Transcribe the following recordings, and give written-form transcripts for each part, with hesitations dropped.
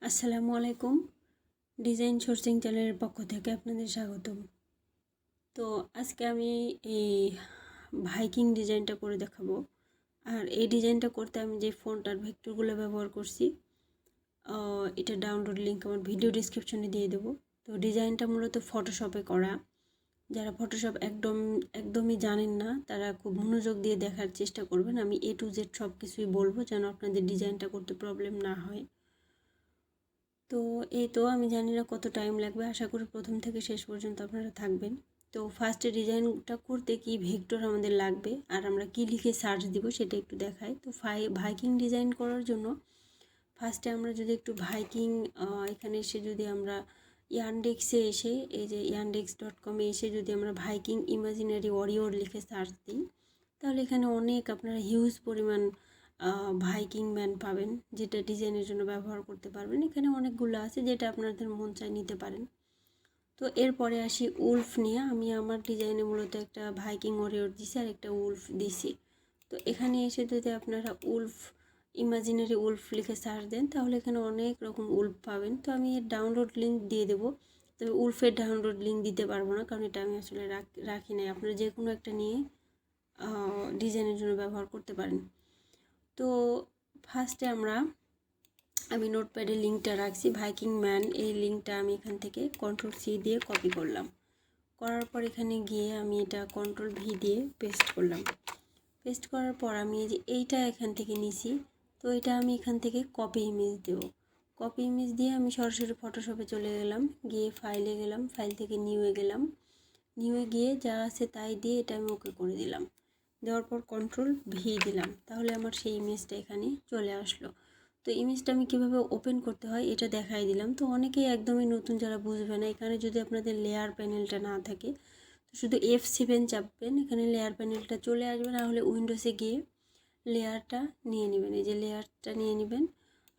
আসসালামু আলাইকুম। Design sourcing চ্যানেলের পক্ষ থেকে আপনাদের স্বাগতম। তো আজকে আমি এই ভাইকিং ডিজাইনটা করে দেখাবো। আর এই ডিজাইনটা করতে আমি যে ফন্ট আর ভেক্টরগুলো ব্যবহার করছি এটা ডাউনলোড লিঙ্ক আমার ভিডিও ডিসক্রিপশনে দিয়ে দেবো। তো ডিজাইনটা মূলত ফটোশপে করা। যারা ফটোশপ একদমই জানেন না তারা খুব মনোযোগ দিয়ে দেখার চেষ্টা করবেন। আমি A to Z সব কিছুই বলবো যেন আপনাদের ডিজাইনটা করতে প্রবলেম না হয়। তো এই তো আমি জানি না কত টাইম লাগবে, আশা করি প্রথম থেকে শেষ পর্যন্ত আপনারা থাকবেন। তো ফার্স্টে ডিজাইনটা করতে কি ভেক্টর আমাদের লাগবে আর আমরা কি লিখে সার্চ দিব সেটা একটু দেখাই। তো ভাইকিং ডিজাইন করার জন্য ফার্স্টে আমরা যদি একটু ভাইকিং এখানে এসে যদি আমরা ইয়ানডেক্সে এসে এই যে yandex.com এসে যদি আমরা ভাইকিং ইমাজিনারি ওয়ারিয়র লিখে সার্চ দিই তাহলে এখানে অনেক আপনারা হিউজ পরিমাণ ভাইকিং ম্যান পাবেন যেটা ডিজাইনের জন্য ব্যবহার করতে পারবেন। এখানে অনেকগুলো আছে যেটা আপনাদের মন চায় নিতে পারেন। তো এরপরে আসি উলফ নিয়ে। আমি আমার ডিজাইনে মূলত একটা ভাইকিং ওয়ারিয়র দিছি আর একটা উলফ দিছি। তো এখানে এসে যদি আপনারা উলফ ইমাজিনারি উলফ লিখে সার্চ দেন তাহলে এখানে অনেক রকম উলফ পাবেন। তো আমি এর ডাউনলোড লিঙ্ক দিয়ে দেবো, তবে উলফের ডাউনলোড লিঙ্ক দিতে পারবো না কারণ এটা আমি আসলে রাখি নাই। আপনারা যে কোনো একটা নিয়ে ডিজাইনের জন্য ব্যবহার করতে পারেন। তো ফার্স্টে আমি নোটপ্যাডে লিঙ্কটা রাখছি ভাইকিং ম্যান, এই লিঙ্কটা আমি এখান থেকে CTRL-C দিয়ে কপি করলাম। করার পর এখানে গিয়ে আমি এটা CTRL-V দিয়ে পেস্ট করলাম। পেস্ট করার পর আমি এই যে এইটা এখান থেকে নিছি, তো এটা আমি এখান থেকে কপি ইমেজ দেব। কপি ইমেজ দিয়ে আমি সরাসরি ফটোশপে চলে গেলাম, গিয়ে ফাইলে গেলাম, ফাইল থেকে নিউয়ে গেলাম, নিউয়ে গিয়ে যা আছে তাই দিয়ে এটা আমি ওকে করে দিলাম। দেওয়ার পর CTRL-V দিলাম, তাহলে আমার সেই ইমেজটা এখানে চলে আসলো। তো ইমেজটা আমি কীভাবে ওপেন করতে হয় এটা দেখাই দিলাম। তো অনেকেই একদমই নতুন যারা বুঝবে না, এখানে যদি আপনাদের লেয়ার প্যানেলটা না থাকে তো শুধু F7 চাপবেন, এখানে লেয়ার প্যানেলটা চলে আসবে, না হলে উইন্ডোজে গিয়ে লেয়ারটা নিয়ে নেবেন, এই যে লেয়ারটা নিয়ে নেবেন।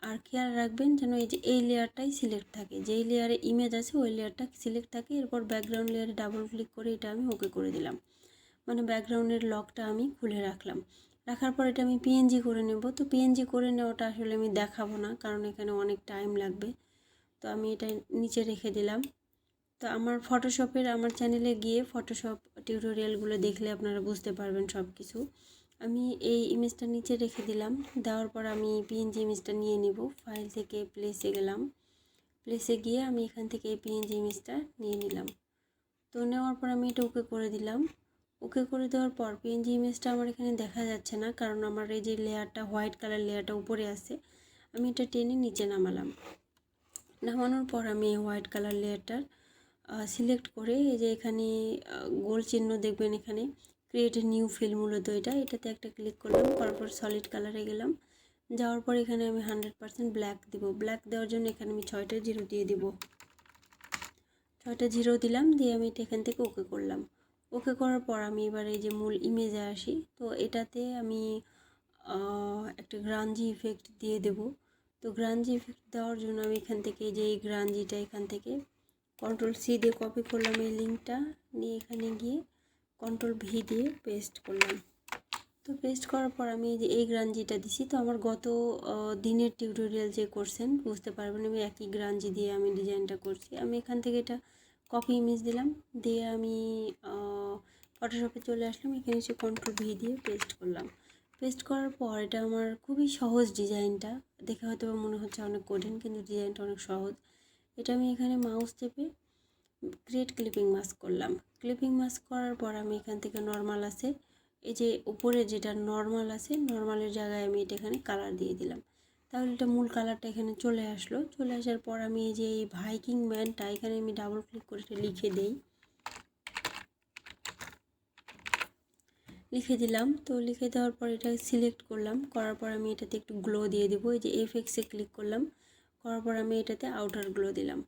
আর খেয়াল রাখবেন যেন এই যে এই লেয়ারটাই সিলেক্ট থাকে, যেই লেয়ারে ইমেজ আছে ওই লেয়ারটা সিলেক্ট থাকে। এরপর ব্যাকগ্রাউন্ড লেয়ারে ডাবল ক্লিক করে এটা আমি ওকে করে দিলাম, মানে ব্যাকগ্রাউন্ডের লকটা আমি খুলে রাখলাম। রাখার পর এটা আমি PNG করে নেব। তো PNG করে নেওয়াটা আসলে আমি দেখাবো না কারণ এখানে অনেক টাইম লাগবে। তো আমি এটা নিচে রেখে দিলাম। তো আমার ফটোশপের আমার চ্যানেলে গিয়ে ফটোশপ টিউটোরিয়ালগুলো দেখলে আপনারা বুঝতে পারবেন সব কিছু। আমি এই ইমেজটা নিচে রেখে দিলাম, দেওয়ার পর আমি PNG ইমেজটা নিয়ে নিব। ফাইল থেকে প্লেসে গেলাম, প্লেসে গিয়ে আমি এখান থেকে এই PNG ইমেজটা নিয়ে নিলাম। তো নেওয়ার পর আমি এটা ওকে করে দিলাম। ওকে করে দেওয়ার পর PNG ইমেজটা আমার এখানে দেখা যাচ্ছে না কারণ আমার এই যে লেয়ারটা হোয়াইট কালার লেয়ারটা উপরে আছে। আমি এটা টেনে নিচে নামালাম। নামানোর পর আমি এই হোয়াইট কালার লেয়ারটার সিলেক্ট করে এই যে এখানে গোল চিহ্ন দেখবেন, এখানে ক্রিয়েট এ নিউ ফিল, মূলত এটাতে একটা ক্লিক করলাম। করার পর সলিড কালারে গেলাম, যাওয়ার পর এখানে আমি 100% ব্ল্যাক দিব। ব্ল্যাক দেওয়ার জন্য এখানে আমি 6টা জিরো দিয়ে দিব, 6টা জিরো দিলাম, দিয়ে আমি এটা এখান থেকে ওকে করলাম। ওকে করার পর আমি এবার এই যে মূল ইমেজে আসি। তো এটাতে আমি একটা গ্রাঞ্জি ইফেক্ট দিয়ে দেব। তো গ্রাঞ্জি ইফেক্ট দেওয়ার জন্য আমি এখান থেকে যে এই গ্রাঞ্জিটা এখান থেকে CTRL-C দিয়ে কপি করলাম, এই লিঙ্কটা নিয়ে এখানে গিয়ে CTRL-V দিয়ে পেস্ট করলাম। তো পেস্ট করার পর আমি এই যে এই গ্রাঞ্জিটা দিছি। তো আমার গত দিনের টিউটোরিয়াল যে করছেন বুঝতে পারবেন আমি একই গ্রাঞ্জি দিয়ে আমি ডিজাইনটা করছি। আমি এখান থেকে এটা কপি ইমেজ দিলাম, দিয়ে আমি ফটোশপে চলে আসলাম, এখানে এসে CTRL-V দিয়ে পেস্ট করলাম। পেস্ট করার পর এটা আমার খুবই সহজ, ডিজাইনটা দেখে হয়তো মনে হচ্ছে অনেক কঠিন কিন্তু ডিজাইনটা অনেক সহজ। এটা আমি এখানে মাউস চেপে ক্রিয়েট ক্লিপিং মাস্ক করলাম। ক্লিপিং মাস্ক করার পর আমি এখান থেকে নর্মাল আছে, এই যে উপরে যেটা নর্মাল আছে নর্মালের জায়গায় আমি এটা এখানে কালার দিয়ে দিলাম। তাহলে এটা মূল কালারটা এখানে চলে আসলো। চলে আসার পর আমি এই যে এই ভাইকিং ম্যানটা এখানে আমি ডাবল ক্লিক করে এটা লিখে দিই, লিখে দিলাম। তো লিখে দেওয়ার পর এটা সিলেক্ট করলাম, করার পর আমি এটাতে একটু গ্লো দিয়ে দিব। এই যে FX-এ ক্লিক করলাম, করার পর আমি এটাতে আউটার গ্লো দিলাম।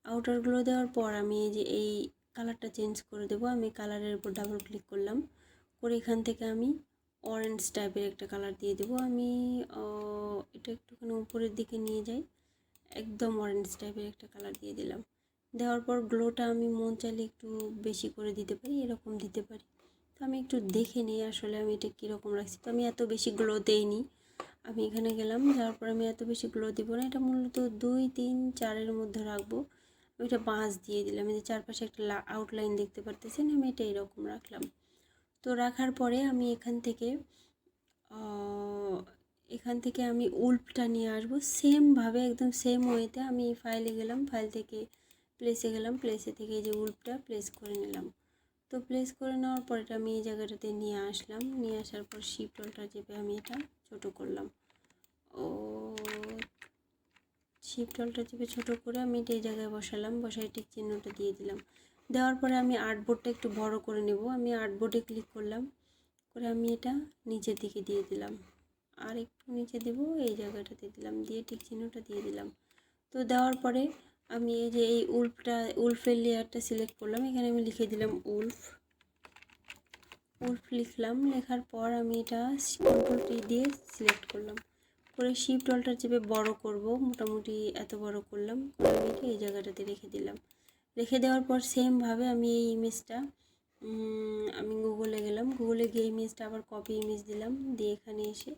আউটার গ্লো দেওয়ার পর আমি এই যে এই কালারটা চেঞ্জ করে দেব। আমি কালারের উপর ডাবল ক্লিক করলাম, করে এখান থেকে আমি অরেঞ্জ টাইপের একটা কালার দিয়ে দেব। আমি এটা একটুখানি উপরের দিকে নিয়ে যাই, একদম অরেঞ্জ টাইপের একটা কালার দিয়ে দিলাম। দেওয়ার পর গ্লোটা আমি মন চাইলে একটু বেশি করে দিতে পারি, এরকম দিতে পারি। তো আমি একটু দেখে নিই আসলে আমি এটা কীরকম রাখছি। তো আমি এত বেশি গ্লো দেইনি, আমি এখানে গেলাম, যাওয়ার পর আমি এত বেশি গ্লো দিব না, এটা মূলত 2, 3, 4-এর মধ্যে রাখবো। আমি এটা বাঁশ দিয়ে দিলাম, এই যে চারপাশে একটা আউটলাইন দেখতে পারতেছেন, আমি এটা এরকম রাখলাম। তো রাখার পরে আমি এখান থেকে আমি উল্ফটা নিয়ে আসবো সেমভাবে, একদম সেম ওয়েতে। আমি ফাইলে গেলাম, ফাইল থেকে প্লেসে গেলাম, প্লেসে থেকে এই যে উল্ফটা প্লেস করে নিলাম। তো প্লেস করে নেওয়ার পর এটা আমি এই জায়গাটাতে নিয়ে আসলাম, নিয়ে আসার পর শিফট অল্টার চেপে আমি এটা ছোটো করলাম। শিফট অল্টার চেপে ছোটো করে আমি এটা এই জায়গায় বসালাম, বসাই টিক চিহ্নটা দিয়ে দিলাম। দেওয়ার পরে আমি আর্টবোর্ডটা একটু বড় করে নেব। আমি আর্টবোর্ডে ক্লিক করলাম, করে আমি এটা নিচের দিকে দিয়ে দিলাম, আর একটু নিচে দেব, এই জায়গাটাতে দিলাম, দিয়ে টিক চিহ্নটা দিয়ে দিলাম। তো দেওয়ার পরে আমি এই যে এই উল্ফের লেয়ারটা সিলেক্ট করলাম, এখানে আমি লিখে দিলাম উল্ফ লিখলাম। লেখার পর আমি এটা কন্ট্রোল টি দিয়ে সিলেক্ট করলাম, করে শিফট অল্টার চেপে বড় করব, মোটামুটি এত বড় করলাম, করে আমি এটা এই জায়গাটাতে রেখে দিলাম। রেখে দেওয়ার পর সেমভাবে আমি এই ইমেজটা আমি গুগলে গেলাম, গুগলে গিয়ে ইমেজটা আবার কপি ইমেজ দিলাম, দিয়ে এখানে এসে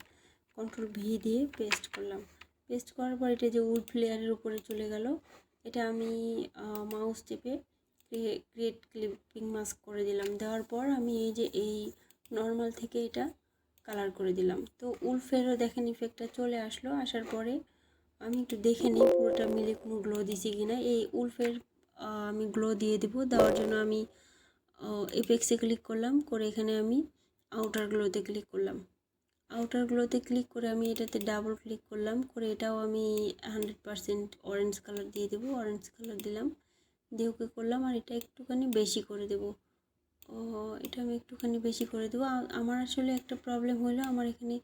কন্ট্রোল ভি দিয়ে পেস্ট করলাম। পেস্ট করার পর এটা যে উল্ফ লেয়ারের উপরে চলে গেল, এটা আমি মাউস চেপে ক্রিয়েট ক্লিপিং মাস্ক করে দিলাম। দেওয়ার পর আমি এই যে এই নর্মাল থেকে এটা কালার করে দিলাম। তো উল্ফেরও দেখেন ইফেক্টটা চলে আসলো। আসার পরে আমি একটু দেখে নিই পুরোটা মিলে কোনো গ্লো দিছি কিনা। এই উল্ফের আমি গ্লো দিয়ে দেবো। দেওয়ার জন্য আমি এপেক্সে ক্লিক করলাম, করে এখানে আমি আউটার গ্লোতে ক্লিক করলাম। আউটার গ্লোতে ক্লিক করে আমি এটাতে ডাবল ক্লিক করলাম, করে এটাও আমি 100% অরেঞ্জ কালার দিয়ে দেবো। অরেঞ্জ কালার দিলাম, দিয়ে ওকে করলাম, আর এটা একটুখানি বেশি করে দেবো। এটা আমি একটুখানি বেশি করে দেবো। আমার আসলে একটা প্রবলেম হলো, আমার এখানে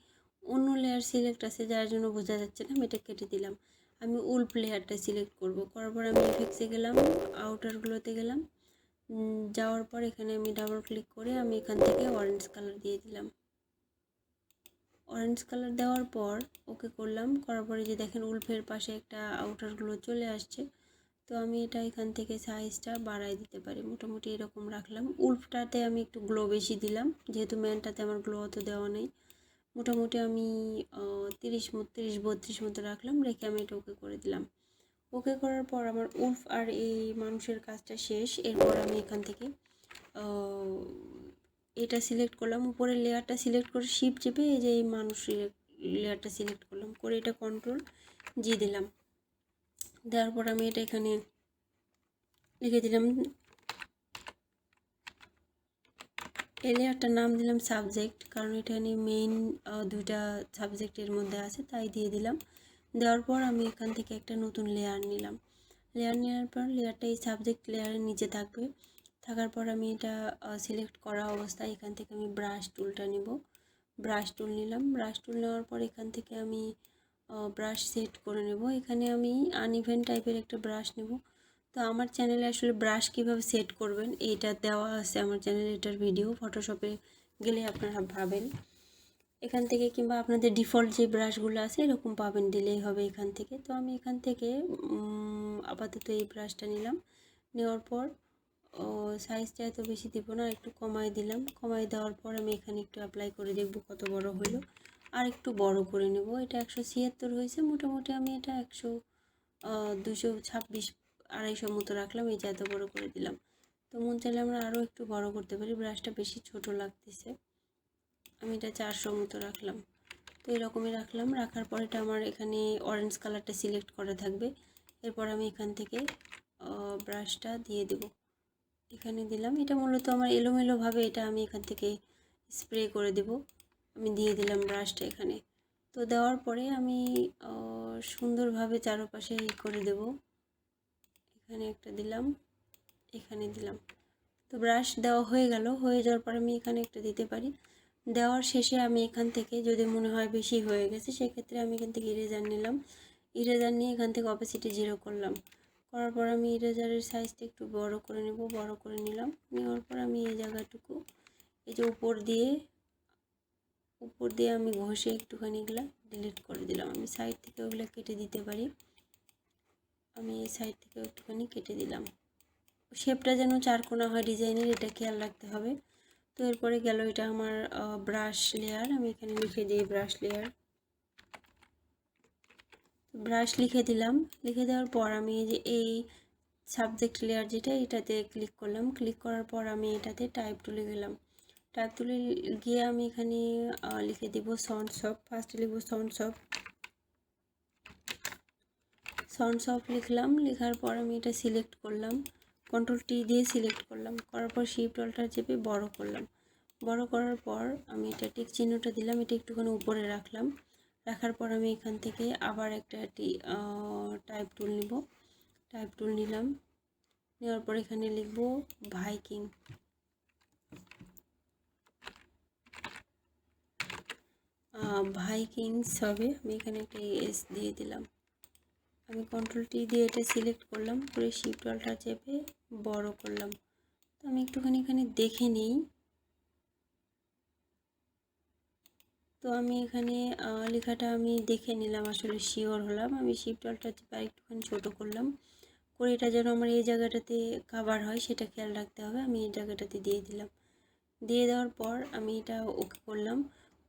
অন্য লেয়ার সিলেক্ট আছে, যার জন্য বোঝা যাচ্ছে না। আমি এটা কেটে দিলাম, আমি উল্ফ লেয়ারটা সিলেক্ট করব। করার পর আমি এফেক্টসে গেলাম, আউটারগুলোতে গেলাম, যাওয়ার পর এখানে আমি ডাবল ক্লিক করে আমি এখান থেকে অরেঞ্জ কালার দিয়ে দিলাম। অরেঞ্জ কালার দেওয়ার পর ওকে করলাম, করার পরে যে দেখেন উল্ফের পাশে একটা আউটারগুলো চলে আসছে। তো আমি এটা এখান থেকে সাইজটা বাড়াই দিতে পারি, মোটামুটি এরকম রাখলাম। উল্ফটাতে আমি একটু গ্লো বেশি দিলাম, যেহেতু ম্যানটাতে আমার গ্লো অত দেওয়া নেই। মোটামুটি আমি 30-32 মতো রাখলাম, রেখে আমি এটা ওকে করে দিলাম। ওকে করার পর আমার উল্ফ আর এই মানুষের কাজটা শেষ। এরপর আমি এখান থেকে এটা সিলেক্ট করলাম, উপরের লেয়ারটা সিলেক্ট করে শিফট চেপে এই যে এই মানুষের লেয়ারটা সিলেক্ট করলাম, করে এটা কন্ট্রোল জি দিলাম। দেওয়ার পর আমি এটা এখানে লিখে দিলাম, এই লেয়ারটার নাম দিলাম সাবজেক্ট, কারণ এখানে মেইন দুইটা সাবজেক্টের মধ্যে আছে, তাই দিয়ে দিলাম। দেওয়ার পর আমি এখান থেকে একটা নতুন লেয়ার নিলাম। লেয়ার নেওয়ার পর লেয়ারটা এই সাবজেক্ট লেয়ারের নিচে থাকবে। থাকার পর আমি এটা সিলেক্ট করা অবস্থায় এখান থেকে আমি ব্রাশ টুলটা নিব। ব্রাশ টুল নিলাম, ব্রাশ টুল নেওয়ার পর এখান থেকে আমি ব্রাশ সেট করে নেব। এখানে আমি আনইভেন টাইপের একটা ব্রাশ নেব। তো আমার চ্যানেলে আসলে ব্রাশ কীভাবে সেট করবেন এইটা দেওয়া আছে আমার চ্যানেলে, এটার ভিডিও ফটোশপে গেলে আপনারা পাবেন এখান থেকে, কিংবা আপনাদের ডিফল্ট যে ব্রাশগুলো আছে এরকম পাবেন, দিলেই হবে এখান থেকে। তো আমি এখান থেকে আপাতত এই ব্রাশটা নিলাম। নেওয়ার পর সাইজটা এত বেশি দিব না, একটু কমাই দিলাম। কমাই দেওয়ার পর আমি এখানে একটু অ্যাপ্লাই করে দেখব কত বড় হলো, আর একটু বড় করে নেব। এটা 176 হয়েছে, মোটামুটি আমি এটা 226 250 মতো রাখলাম, এই যে এত বড় করে দিলাম। তো মন চাইলে আমরা আরও একটু বড় করতে পারি, ব্রাশটা বেশি ছোট লাগতেছে, আমি এটা 400 মতো রাখলাম। তো এরকমই রাখলাম। রাখার পর এটা আমার এখানে অরেঞ্জ কালারটা সিলেক্ট করা থাকবে। এরপর আমি এখান থেকে ব্রাশটা দিয়ে দেব, এখানে দিলাম। এটা মূলত আমার এলোমেলোভাবে এটা আমি এখান থেকে স্প্রে করে দেব। আমি দিয়ে দিলাম ব্রাশটা এখানে। তো দেওয়ার পরে আমি সুন্দরভাবে চারপাশে করে দেব। এখানে একটা দিলাম, এখানে দিলাম। তো ব্রাশ দেওয়া হয়ে গেল। হয়ে যাওয়ার পর আমি এখানে একটা দিতে পারি। দেওয়ার শেষে আমি এখান থেকে যদি মনে হয় বেশি হয়ে গেছে, সেক্ষেত্রে আমি এখান থেকে ইরেজার নিলাম। ইরেজার নিয়ে এখান থেকে অপেসিটি 0 করলাম। করার পর আমি ইরেজারের সাইজটা একটু বড় করে নেব, বড় করে নিলাম। নেওয়ার পর আমি এই জায়গাটুকু এই যে উপর দিয়ে আমি ঘষে একটুখানি এগুলা ডিলিট করে দিলাম। আমি সাইড থেকে ওগুলো কেটে দিতে পারি, আমি এই সাইড থেকে একটুখানি কেটে দিলাম। শেপটা যেন চারকোনা হয় ডিজাইনের, এটা খেয়াল রাখতে হবে। তো এরপরে গেল এটা আমার ব্রাশ লেয়ার, আমি এখানে লিখে দিই ব্রাশ লেয়ার। ব্রাশ লিখে দিলাম। লিখে দেওয়ার পর আমি এই যে এই সাবজেক্ট লেয়ার যেটা, এটাতে ক্লিক করলাম। ক্লিক করার পর আমি এটাতে টাইপ টুলে গেলাম। টাইপ টুলে গিয়ে আমি এখানে লিখে দিব সাউন্ডস অফ। ফার্স্টে লিখব সাউন্ডস অফ লিখলাম। লেখার পর আমি এটা সিলেক্ট করলাম, কন্ট্রোল টি দিয়ে সিলেক্ট করলাম। করার পর শিফট অল্টার চেপে বড় করলাম। বড় করার পর আমি এটা টিক চিহ্নটা দিলাম, এটা একটুখানি উপরে রাখলাম। রাখার পর আমি এখান থেকে আবার একটা টাইপ টুল নিব। টাইপ টুল নিলাম। নেওয়ার পর এখানে লিখব ভাইকিং। ভাইকিংস হবে। আমি এখানে একটা এস দিয়ে দিলাম। আমি কন্ট্রোল টি দিয়ে এটা সিলেক্ট করলাম, করে শিফট অল্টার চেপে বড় করলাম। তো আমি একটুখানি এখানে দেখে নিই। তো আমি এখানে লেখাটা আমি দেখে নিলাম, আসলে শিওর হলাম। আমি শিফট অল্টার চেপে একটুখানি ছোটো করলাম, করে এটা যেন আমার এই জায়গাটাতে কাভার হয় সেটা খেয়াল রাখতে হবে। আমি এই জায়গাটাতে দিয়ে দিলাম। দিয়ে দেওয়ার পর আমি এটা ওকে করলাম।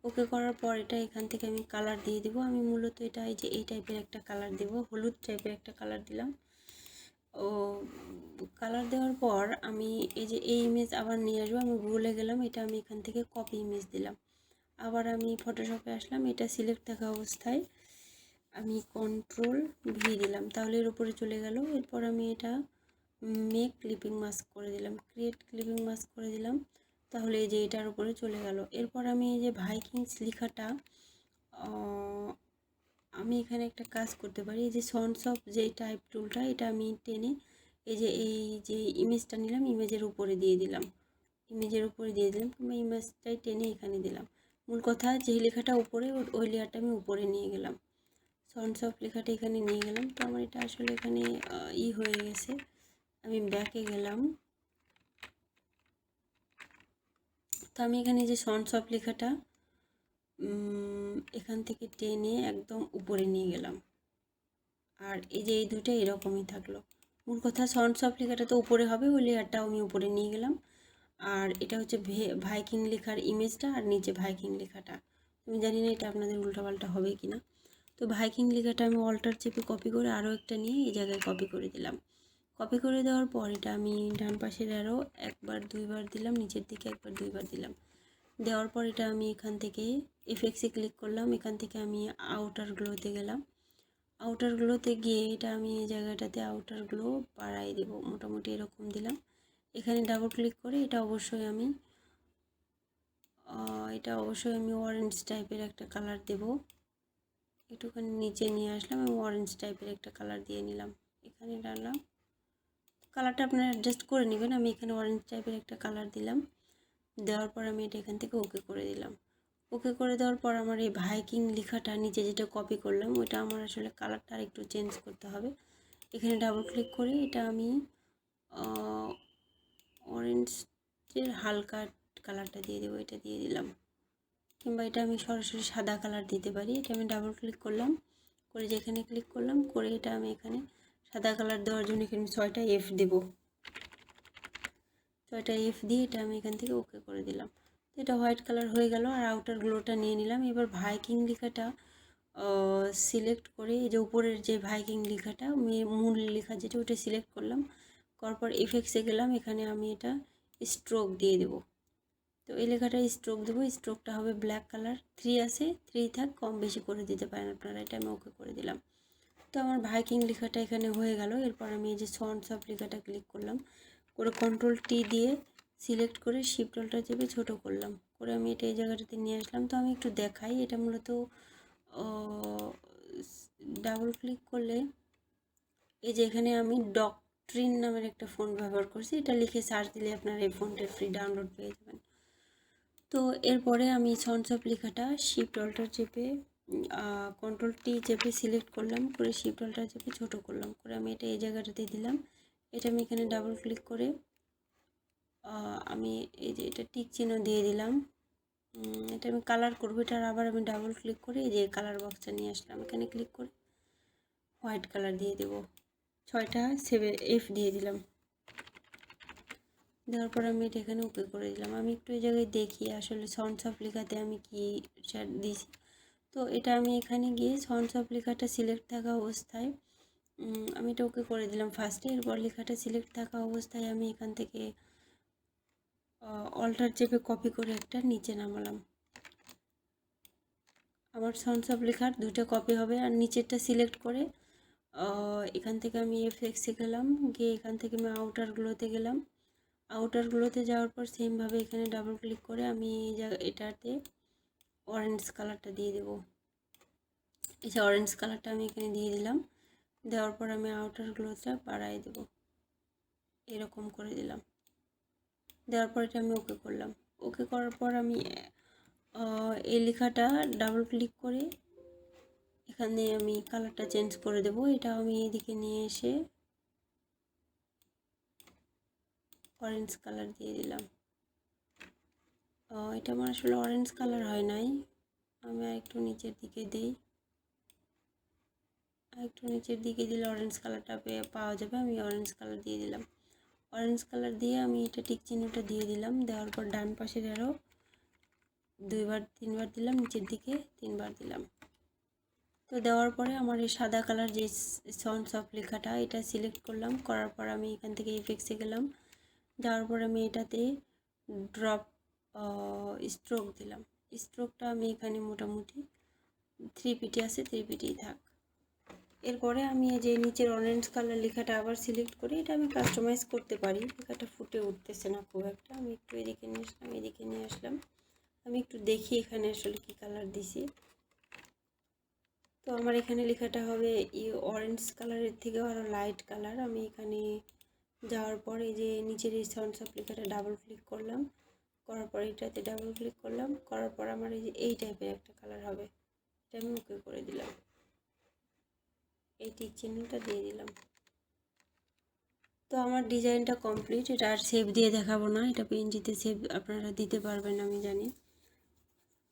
ওকে করার পর এটা এখান থেকে আমি কালার দিয়ে দিব। আমি মূলত এটা এই টাইপের একটা কালার দেব, হলুদ টাইপের একটা কালার দিলাম। ও কালার দেওয়ার পর আমি এই ইমেজ আবার নিয়ে আসবো। আমি ভুলে গেলাম, এটা আমি এখান থেকে কপি ইমেজ দিলাম। আবার আমি ফটোশপে আসলাম, এটা সিলেক্ট থাকা অবস্থায় আমি কন্ট্রোল ভি দিলাম, তাহলে এর উপরে চলে গেল। এরপর আমি এটা মেক ক্লিপিং মাস্ক করে দিলাম, ক্রিয়েট ক্লিপিং মাস্ক করে দিলাম, তাহলে এই যে এটার উপরে চলে গেল। এরপর আমি এই যে ভাইকিংস লেখাটা আমি এখানে একটা কাজ করতে পারি। এই যে সাউন্ডস অফ যে টাইপ টুলটা, এটা আমি টেনে এই যে ইমেজটা নিলাম, ইমেজের উপরে দিয়ে দিলাম। কিংবা ইমেজটাই টেনে এখানে দিলাম। মূল কথা যে লেখাটা উপরে, ওই লেয়ারটা আমি উপরে নিয়ে গেলাম। সাউন্ডস অফ লেখাটা এখানে নিয়ে গেলাম। তো আমার এটা আসলে এখানে হয়ে গেছে। আমি ব্যাকে গেলাম। তো আমি এখানে যে সাউন্ডস অফ লেখাটা এখান থেকে টেনে একদম উপরে নিয়ে গেলাম। আর এই যে এই দুটো এরকমই থাকলো। মূল কথা সাউন্ডস অফ লেখাটা তো উপরে হবে, ওই লেয়ারটাও আমি উপরে নিয়ে গেলাম। আর এটা হচ্ছে ভাইকিং লেখার ইমেজটা, আর নিচে ভাইকিং লেখাটা। আমি জানি না এটা আপনাদের উল্টাপাল্টা হবে কি না। তো ভাইকিং লেখাটা আমি অল্টার চেপে কপি করে আরও একটা নিয়ে এই জায়গায় কপি করে দিলাম। কপি করে দেওয়ার পর এটা আমি ডান পাশের আরও একবার দুইবার দিলাম, নিচের দিকে একবার দুইবার দিলাম। দেওয়ার পর এটা আমি এখান থেকে এফেক্টসে ক্লিক করলাম। এখান থেকে আমি আউটার গ্লোতে গেলাম। আউটার গ্লোতে গিয়ে এটা আমি এই জায়গাটাতে আউটার গ্লো বাড়াই দেব, মোটামুটি এরকম দিলাম। এখানে ডাবল ক্লিক করে এটা অবশ্যই আমি অরেঞ্জ টাইপের একটা কালার দেব। একটুখানি নিচে নিয়ে আসলাম এবং অরেঞ্জ টাইপের একটা কালার দিয়ে নিলাম, এখানে ডাললাম। কালারটা আপনারা অ্যাডজাস্ট করে নেবেন। আমি এখানে অরেঞ্জ টাইপের একটা কালার দিলাম। দেওয়ার পর আমি এটা এখান থেকে ওকে করে দিলাম। ওকে করে দেওয়ার পর আমার এই ভাইকিং লেখাটা নিচে যেটা কপি করলাম, ওইটা আমার আসলে কালারটা আর একটু চেঞ্জ করতে হবে। এখানে ডাবল ক্লিক করে এটা আমি অরেঞ্জের হালকা কালারটা দিয়ে দেবো, এটা দিয়ে দিলাম। কিংবা এটা আমি সরাসরি সাদা কালার দিতে পারি। এটা আমি ডাবল ক্লিক করলাম, করে যেখানে ক্লিক করলাম, করে এটা আমি এখানে সাদা কালার দেওয়ার জন্য এখানে 6টা এফ দেব। 6টা এফ দিয়ে এটা আমি এখান থেকে ওকে করে দিলাম। এটা হোয়াইট কালার হয়ে গেল। আর আউটার গ্লোটা নিয়ে নিলাম। এবার ভাইকিং লেখাটা সিলেক্ট করে এই যে উপরের যে ভাইকিং লেখাটা মূল লেখা যেটা, ওটা সিলেক্ট করলাম। করার পর এফেক্টসে গেলাম, এখানে আমি এটা স্ট্রোক দিয়ে দেবো। তো এই লেখাটা স্ট্রোক দেবো। স্ট্রোকটা হবে ব্ল্যাক কালার। 3 আছে, 3 থাক, কম বেশি করে দিতে পারেন আপনারা। এটা আমি ওকে করে দিলাম। তো আমার ভাইকিং লেখাটা এখানে হয়ে গেল। এরপর আমি এই যে সাউন্ডস অফ লেখাটা ক্লিক করলাম, করে কন্ট্রোল টি দিয়ে সিলেক্ট করে শিফট অল্টার চেপে ছোটো করলাম, করে আমি এটা এই জায়গাটাতে নিয়ে আসলাম। তো আমি একটু দেখাই, এটা মূলত ডাবল ক্লিক করলে এই যে এখানে আমি ডকট্রিন নামের একটা ফন্ট ব্যবহার করছি। এটা লিখে সার্চ দিলে আপনারা এই ফন্টের ফ্রি ডাউনলোড পেয়ে যাবেন। তো এরপরে আমি সাউন্ডস অফ লেখাটা শিফট অল্টার চেপে কন্ট্রোল টি চেপে সিলেক্ট করলাম, করে শিফট অল্টার চেপে ছোটো করলাম, করে আমি এটা এই জায়গাটাতে দিলাম। এটা আমি এখানে ডাবল ক্লিক করে আমি এই যে এটা টিক চিহ্ন দিয়ে দিলাম। এটা আমি কালার করবো। এটা আবার আমি ডাবল ক্লিক করে এই যে কালার বক্সটা নিয়ে আসলাম, এখানে ক্লিক করে হোয়াইট কালার দিয়ে দেবো। 6টা এফ দিয়ে দিলাম। দেওয়ার পর আমি এটা এখানে ওকে করে দিলাম। আমি একটু এই জায়গায় দেখি আসলে সাউন্ডস অফ লেখাতে আমি কি দিয়েছি। তো তো এটা আমি এখানে গিয়ে সন্স অফ লেখাটা সিলেক্ট থাকা অবস্থায় আমি এটা ওকে করে দিলাম ফার্স্টে। এরপর লেখাটা সিলেক্ট থাকা অবস্থায় আমি এখান থেকে অল্টার চেপে কপি করে একটা নিচে নামালাম। আমার সন্স অফ লেখার দুটো কপি হবে। আর নিচেরটা সিলেক্ট করে এখান থেকে আমি এফেক্টসে গেলাম, গিয়ে এখান থেকে আমি আউটারগুলোতে গেলাম। আউটারগুলোতে যাওয়ার পর সেমভাবে এখানে ডাবল ক্লিক করে আমি এটাতে অরেঞ্জ কালারটা দিয়ে দেবো। এই যে অরেঞ্জ কালারটা আমি এখানে দিয়ে দিলাম। দেওয়ার পর আমি আউটারগুলোটা বাড়াই দেবো, এরকম করে দিলাম। দেওয়ার পর এটা আমি ওকে করলাম। ওকে করার পর আমি এই লেখাটা ডাবল ক্লিক করে এখানে আমি কালারটা চেঞ্জ করে দেব। এটা আমি এদিকে নিয়ে এসে অরেঞ্জ কালার দিয়ে দিলাম। এটা আমার আসলে অরেঞ্জ কালার হয় নাই, আমি আরেকটু নিচের দিকে দিই। আরেকটু নিচের দিকে দিলে অরেঞ্জ কালারটা পাওয়া যাবে। আমি অরেঞ্জ কালার দিয়ে দিলাম। অরেঞ্জ কালার দিয়ে আমি এটা টিক চিহ্নটা দিয়ে দিলাম। দেওয়ার পর ডান পাশের আরও 2-3 বার দিলাম, নিচের দিকে 3 বার দিলাম। তো দেওয়ার পরে আমার এই সাদা কালার যে সন্স অফ লেখাটা এটা সিলেক্ট করলাম। করার পর আমি এখান থেকে এফেক্টসে গেলাম। যাওয়ার পর আমি এটাতে ড্রপ স্ট্রোক দিলাম। স্ট্রোকটা আমি এখানে মোটামুটি 3 পিটি আছে, 3 পিটিই থাক। এরপরে আমি এই যে নিচের অরেঞ্জ কালার লেখাটা আবার সিলেক্ট করে এটা আমি কাস্টমাইজ করতে পারি। লেখাটা ফুটে উঠতেছে না খুব একটা। আমি একটু এদিকে নিয়ে আসলাম, এদিকে নিয়ে আসলাম। আমি একটু দেখি এখানে আসলে কি কালার দিছি। তো আমার এখানে লেখাটা হবে অরেঞ্জ কালারের থেকেও আরও লাইট কালার। আমি এখানে যাওয়ার পর এই যে নিচের এই সন্স অফ লেখাটা ডাবল ক্লিক করলাম। করার পর এটাতে ডাবল ক্লিক করলাম। করার পর আমার এই টাইপের একটা কালার হবে। এটা আমি ওকে করে দিলাম। এই টিক চিহ্নটা দিয়ে দিলাম। তো আমার ডিজাইনটা কমপ্লিট। এটা আর সেভ দিয়ে দেখাবো না, এটা পেনজিতে সেভ আপনারা দিতে পারবেন আমি জানি।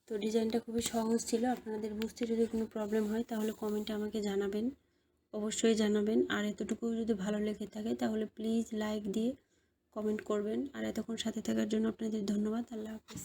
তো ডিজাইনটা খুবই সহজ ছিল। আপনাদের বুঝতে যদি কোনো প্রবলেম হয় তাহলে কমেন্টে আমাকে জানাবেন, অবশ্যই জানাবেন। আর এতটুকু যদি ভালো লেগে থাকে তাহলে প্লিজ লাইক দিয়ে কমেন্ট করবেন। আর এতক্ষণ সাথে থাকার জন্য আপনাদের ধন্যবাদ। আল্লাহ হাফেজ।